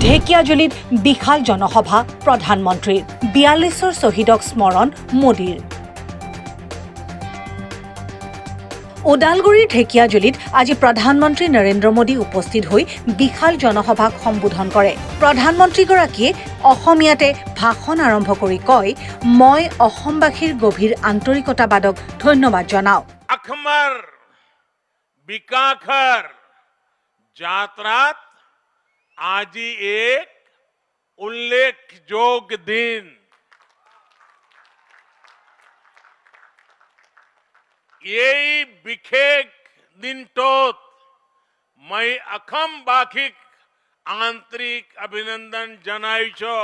ঢেকিয়াজুলিত বিশাল জনসভা প্ৰধানমন্ত্ৰীৰ ৪২ৰ শ্বহীদক স্মৰণ মোদীৰ। ওদালগুৰিৰ ঢেকিয়াজুলিত আজি প্ৰধানমন্ত্ৰী নৰেন্দ্ৰ মোদী উপস্থিত হৈ বিশাল জনসভাক সম্বোধন কৰে। প্ৰধানমন্ত্ৰীগৰাকীয়ে অসমীয়াতে ভাষণ আৰম্ভ কৰি কয়, মই অসমবাসীৰ গভীৰ আন্তৰিকতাবাদক ধন্যবাদ জনাওঁ। अखमर बिकाखर जात्रात आजी एक उल्लेखযোগ্য दिन। यही विखेक दिनटोत मैं अखम बाखिक आंतरिक अभिनंदन जनाइछो।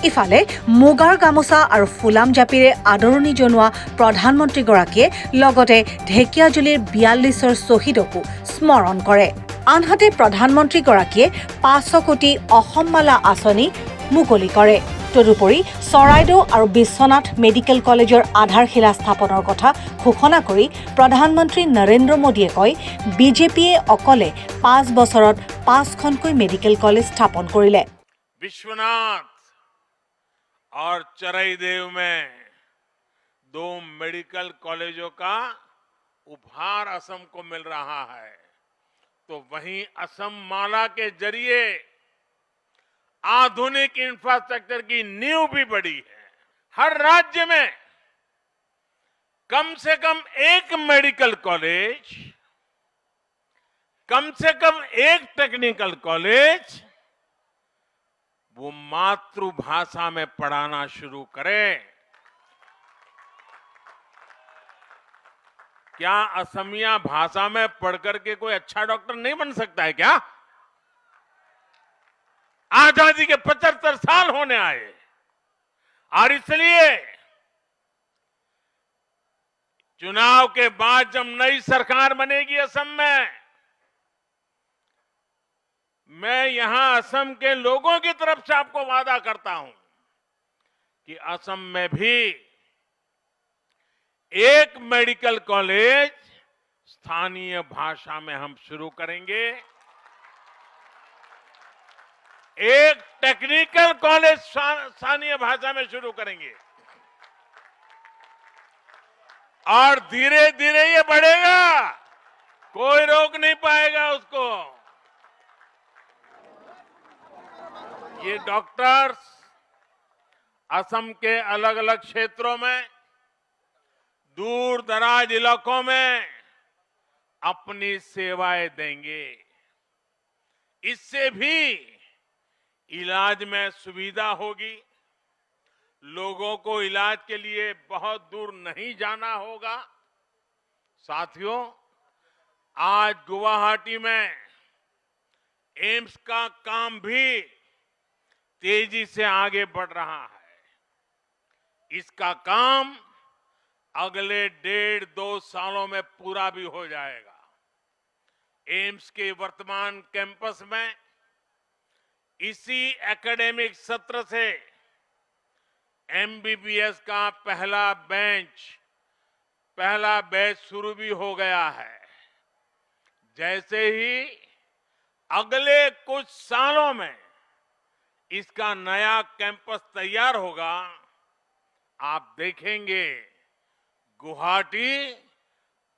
ইফালে মুগাৰ গামোচা আৰু ফুলাম জাপিৰে আদৰণি জনোৱা প্ৰধানমন্ত্ৰীগৰাকীয়ে লগতে ঢেকিয়াজুলিৰ ৪২ৰ শ্বহীদকো স্মৰণ কৰে। আনহাতে প্ৰধানমন্ত্ৰীগৰাকীয়ে ৫০০ কোটি অসমমালা আঁচনি মুকলি কৰে। তদুপৰি চৰাইদেউ আৰু বিশ্বনাথ মেডিকেল কলেজৰ আধাৰশিলা স্থাপনৰ কথা ঘোষণা কৰি প্ৰধানমন্ত্ৰী নৰেন্দ্ৰ মোদীয়ে কয়, বিজেপিয়ে অকলে ৫ বছৰত ৫খনকৈ মেডিকেল কলেজ স্থাপন কৰিলে। विश्वनाथ और चराईदेव में 2 मेडिकल कॉलेजों का उपहार असम को मिल रहा है, तो वहीं असम माला के जरिए आधुनिक इंफ्रास्ट्रक्चर की नींव भी बढ़ी है। हर राज्य में कम से कम एक मेडिकल कॉलेज, कम से कम एक टेक्निकल कॉलेज वो मातृभाषा में पढ़ाना शुरू करें। क्या असमिया भाषा में पढ़कर के कोई अच्छा डॉक्टर नहीं बन सकता है क्या? आजादी के 75 साल होने आए और इसलिए चुनाव के बाद जब नई सरकार बनेगी असम में, मैं यहां असम के लोगों की तरफ से आपको वादा करता हूं कि असम में भी एक मेडिकल कॉलेज स्थानीय भाषा में हम शुरू करेंगे, एक टेक्निकल कॉलेज स्थानीय भाषा में शुरू करेंगे और धीरे धीरे ये बढ़ेगा, कोई रोक नहीं पाएगा उसको। ये डॉक्टर्स असम के अलग अलग क्षेत्रों में, दूर दराज इलाकों में अपनी सेवाएं देंगे। इससे भी इलाज में सुविधा होगी, लोगों को इलाज के लिए बहुत दूर नहीं जाना होगा। साथियों, आज गुवाहाटी में एम्स का काम भी तेजी से आगे बढ़ रहा है। इसका काम अगले 1.5-2 सालों में पूरा भी हो जाएगा। एम्स के वर्तमान कैंपस में इसी एकेडमिक सत्र से एमबीबीएस का पहला बैच शुरू भी हो गया है। जैसे ही अगले कुछ सालों में इसका नया कैंपस तैयार होगा, आप देखेंगे गुवाहाटी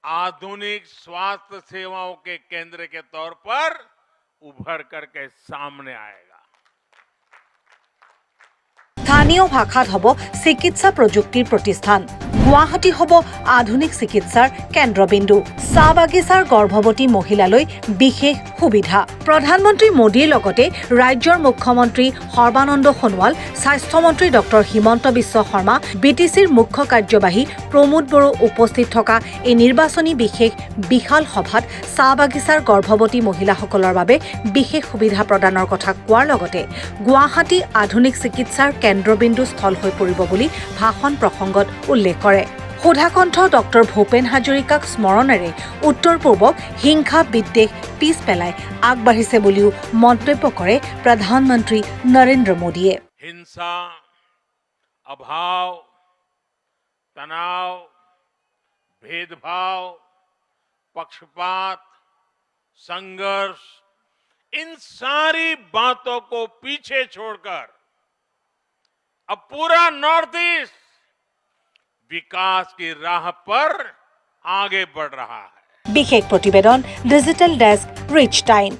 आधुनिक स्वास्थ्य सेवाओं के केंद्र के तौर पर उभर करके सामने आएगा। স্থানীয় ভাষাত হ'ব চিকিৎসা প্ৰযুক্তিৰ প্ৰতিষ্ঠান। গুৱাহাটী হ'ব আধুনিক চিকিৎসাৰ কেন্দ্ৰবিন্দু। চাহ বাগিচাৰ গৰ্ভৱতী মহিলালৈ বিশেষ সুবিধা। প্ৰধানমন্ত্ৰী মোদীৰ লগতে ৰাজ্যৰ মুখ্যমন্ত্ৰী সৰ্বানন্দ সোণোৱাল, স্বাস্থ্যমন্ত্ৰী ডক্টৰ হিমন্ত বিশ্ব শৰ্মা, বিটিচিৰ মুখ্য কাৰ্যবাহী প্ৰমোদ বড়ো উপস্থিত থকা এই নিৰ্বাচনী বিশাল সভাত চাহ বাগিচাৰ গৰ্ভৱতী মহিলাসকলৰ বাবে বিশেষ সুবিধা প্ৰদানৰ কথা কোৱাৰ লগতে গুৱাহাটী আধুনিক চিকিৎসাৰ কেন্দ্ৰবিন্দু স্থল হৈ পৰিব বুলি ভাষণ প্ৰসংগত উল্লেখ কৰে। সুধাকণ্ঠ ডক্টৰ ভূপেন হাজৰিকাক স্মৰণেৰে উত্তৰ পূৰ্বক হিংসা বিদ্বেষ পিছ পেলাই আগবাঢ়িছে বুলিও মন্তব্য কৰে প্ৰধানমন্ত্ৰী নৰেন্দ্ৰ মোদীয়ে। हिंसा, अभाव, तनाव, भेदभाव, पक्षपात, संघर्ष, इन सारी बातों को पीछे छोड़कर अब पूरा नॉर्थ ईस्ट विकास की राह पर आगे बढ़ रहा है। বিশেষ প্ৰতিবেদন ডিজিটেল ডেস্ক ৰিচ টাইম।